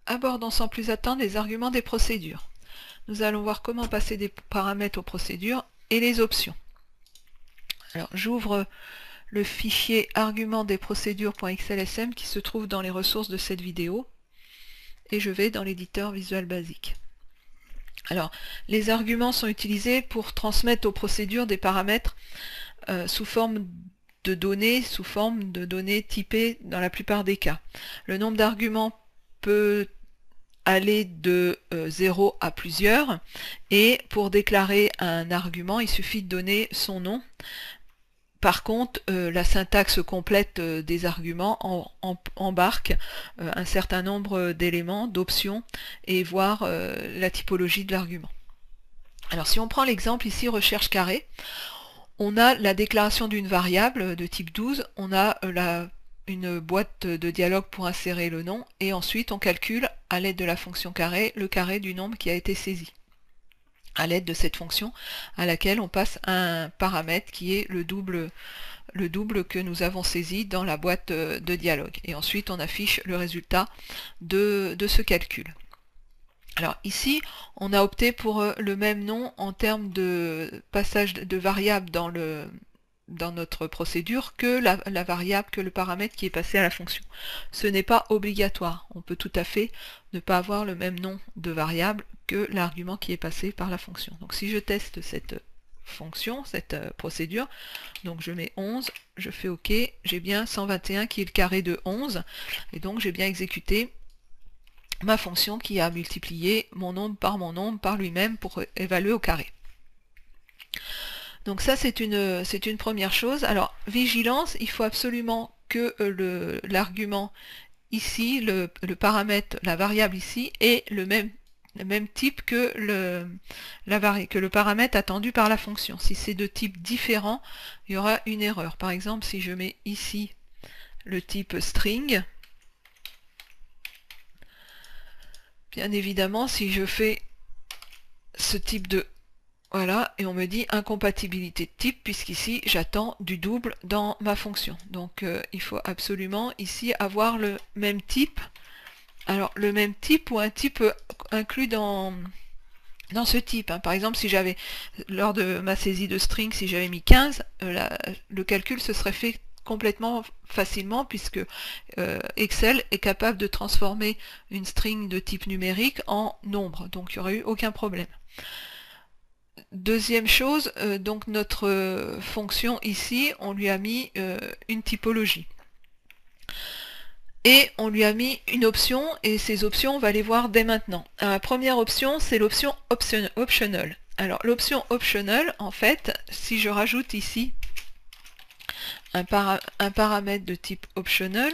Abordons sans plus attendre les arguments des procédures. Nous allons voir comment passer des paramètres aux procédures et les options. Alors j'ouvre le fichier arguments des procédures.xlsm qui se trouve dans les ressources de cette vidéo et je vais dans l'éditeur Visual Basic. Alors les arguments sont utilisés pour transmettre aux procédures des paramètres sous forme de données typées dans la plupart des cas. Le nombre d'arguments peut aller de 0 à plusieurs, et pour déclarer un argument, il suffit de donner son nom. Par contre, la syntaxe complète des arguments embarque un certain nombre d'éléments, d'options, et voire la typologie de l'argument. Alors si on prend l'exemple ici, recherche carré, on a la déclaration d'une variable de type 12, on a une boîte de dialogue pour insérer le nom, et ensuite on calcule à l'aide de la fonction carré le carré du nombre qui a été saisi, à l'aide de cette fonction à laquelle on passe un paramètre qui est le double que nous avons saisi dans la boîte de dialogue, et ensuite on affiche le résultat de ce calcul. Alors ici, on a opté pour le même nom en termes de passage de variable dans notre procédure que la variable, que le paramètre qui est passé à la fonction. Ce n'est pas obligatoire. On peut tout à fait ne pas avoir le même nom de variable que l'argument qui est passé par la fonction. Donc si je teste cette fonction, cette procédure, donc je mets 11, je fais OK, j'ai bien 121 qui est le carré de 11, et donc j'ai bien exécuté ma fonction qui a multiplié mon nombre par lui-même pour évaluer au carré. Donc ça c'est une première chose. Alors vigilance, il faut absolument que l'argument ici, le paramètre, la variable ici, ait le même type que le paramètre attendu par la fonction. Si c'est de type différent, il y aura une erreur. Par exemple, si je mets ici le type string, bien évidemment, si je fais ce type de... Voilà, et on me dit incompatibilité de type, puisqu'ici j'attends du double dans ma fonction. Donc il faut absolument ici avoir le même type. Alors le même type ou un type inclus dans ce type. Par exemple, si j'avais, lors de ma saisie de string, si j'avais mis 15, le calcul se serait fait complètement facilement, puisque Excel est capable de transformer une string de type numérique en nombre, donc il n'y aurait eu aucun problème. Deuxième chose, donc notre fonction ici, on lui a mis une typologie. Et on lui a mis une option, et ces options, on va les voir dès maintenant. La première option, c'est l'option optional. Alors l'option optional, en fait, si je rajoute ici un paramètre de type optional,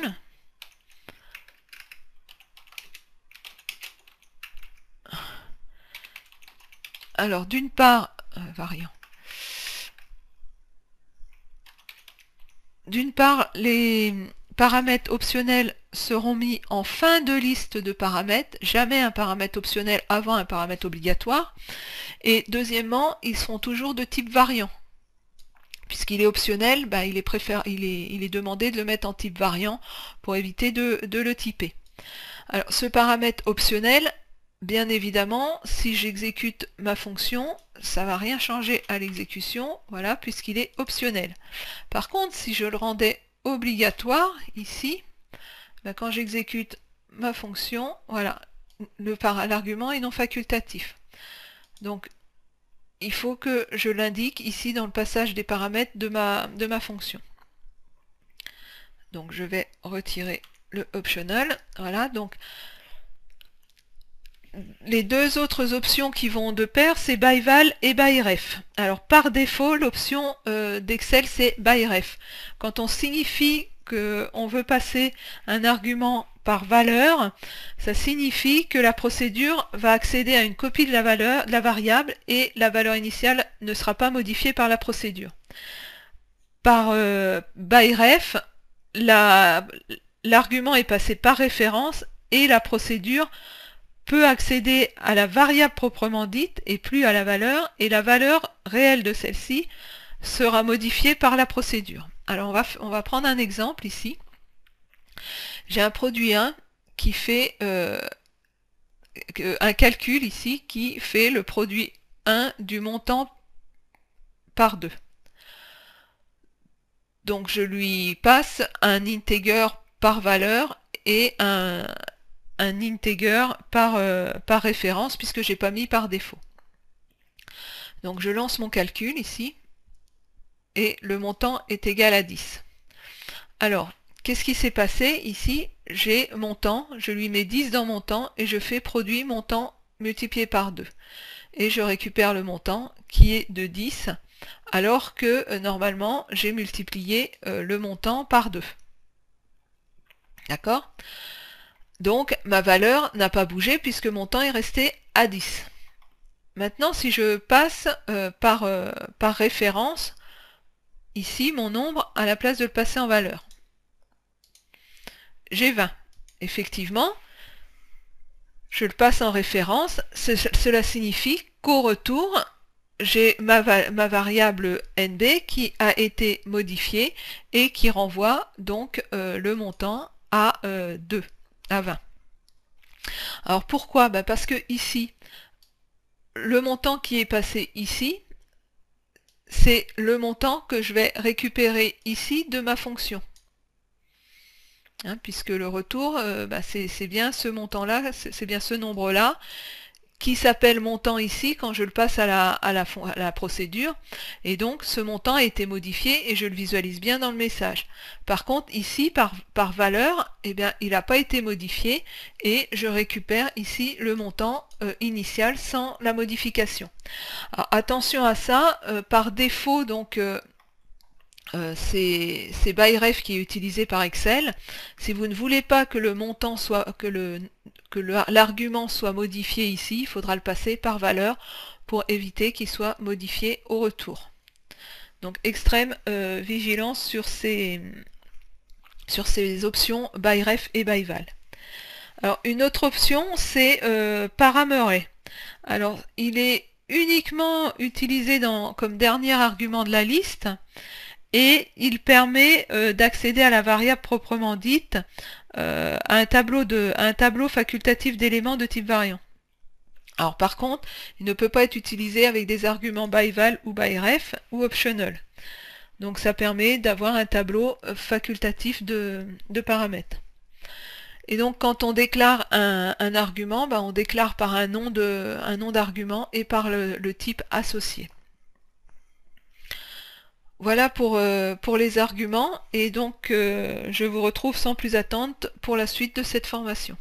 alors d'une part, variant. D'une part, les paramètres optionnels seront mis en fin de liste de paramètres, jamais un paramètre optionnel avant un paramètre obligatoire. Et deuxièmement, ils seront toujours de type variant. Puisqu'il est optionnel, il est demandé de le mettre en type variant pour éviter de le typer. Alors ce paramètre optionnel, bien évidemment, si j'exécute ma fonction, ça ne va rien changer à l'exécution, voilà, puisqu'il est optionnel. Par contre, si je le rendais obligatoire, ici, quand j'exécute ma fonction, voilà, l'argument est non facultatif. Donc, il faut que je l'indique ici dans le passage des paramètres de ma fonction. Donc, je vais retirer le optional, voilà, donc les deux autres options qui vont de pair, c'est byval et byref. Alors par défaut, l'option d'Excel, c'est byref. Quand on signifie qu'on veut passer un argument par valeur, ça signifie que la procédure va accéder à une copie de la variable, et la valeur initiale ne sera pas modifiée par la procédure. Par byref, l'argument est passé par référence, et la procédure peut accéder à la variable proprement dite et plus à la valeur, et la valeur réelle de celle-ci sera modifiée par la procédure. Alors on va prendre un exemple ici. J'ai un produit 1 qui fait un calcul ici qui fait le produit 1 du montant par 2. Donc je lui passe un integer par valeur et un integer par référence, puisque j'ai pas mis par défaut. Donc je lance mon calcul ici et le montant est égal à 10. Alors, qu'est-ce qui s'est passé ici? J'ai mon temps, je lui mets 10 dans mon temps et je fais produit mon temps multiplié par 2. Et je récupère le montant qui est de 10, alors que normalement j'ai multiplié le montant par 2. D'accord? Donc ma valeur n'a pas bougé puisque mon temps est resté à 10. Maintenant, si je passe par référence, ici mon nombre, à la place de le passer en valeur, j'ai 20. Effectivement, je le passe en référence, cela signifie qu'au retour, j'ai ma variable NB qui a été modifiée et qui renvoie donc le montant à 2, à 20. Alors pourquoi? Parce que ici, le montant qui est passé ici, c'est le montant que je vais récupérer ici de ma fonction. Hein, puisque le retour, c'est bien ce montant-là, c'est bien ce nombre-là, qui s'appelle montant ici quand je le passe à la procédure, et donc ce montant a été modifié et je le visualise bien dans le message. Par contre ici par valeur, eh bien il n'a pas été modifié et je récupère ici le montant initial sans la modification. Alors, attention à ça, par défaut donc c'est ByRef qui est utilisé par Excel. Si vous ne voulez pas que le montant soit que l'argument soit modifié ici, il faudra le passer par valeur pour éviter qu'il soit modifié au retour. Donc extrême vigilance sur ces options ByRef et ByVal. Alors une autre option, c'est Paramearray. Alors il est uniquement utilisé comme dernier argument de la liste et il permet d'accéder à la variable proprement dite à un tableau facultatif d'éléments de type variant. Alors par contre, il ne peut pas être utilisé avec des arguments ByVal ou ByRef ou optional. Donc ça permet d'avoir un tableau facultatif de paramètres. Et donc quand on déclare un argument, on déclare par un nom d'argument et par le type associé. Voilà pour les arguments, et donc je vous retrouve sans plus attendre pour la suite de cette formation.